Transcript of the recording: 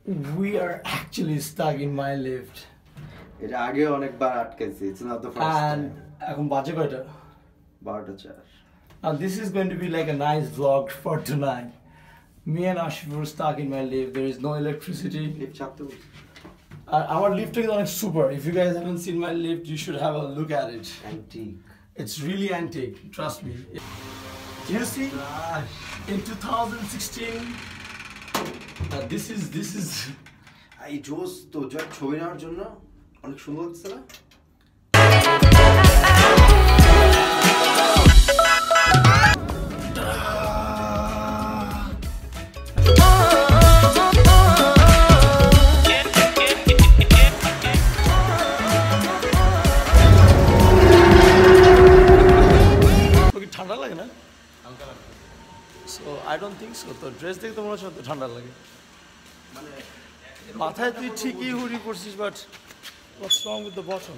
We are actually stuck in my lift. এটা আগে অনেকবার আটকেছি। It's not the first And time. এখন বাজে কয়টা? 12:04 Now this is going to be like a nice vlog for tonight. Me and Ashif were stuck in my lift. There is no electricity. Lift চাপতে বলছি। Our lift is like super. If you guys haven't seen my lift, you should have a look at it. Antique. It's really antique. Trust me. You see, in 2016, this is. এই জোস তো জয় ছবি নেওয়ার জন্য অনেক সুন্দর লাগছে না? ঠান্ডা লাগে না? So I don't think so. তো ড্রেস দেখে তো মনে হচ্ছে ঠান্ডা লাগে। মানে মাথায় তুই ঠিকই hoodie পরছিস, but what's wrong with the bottom?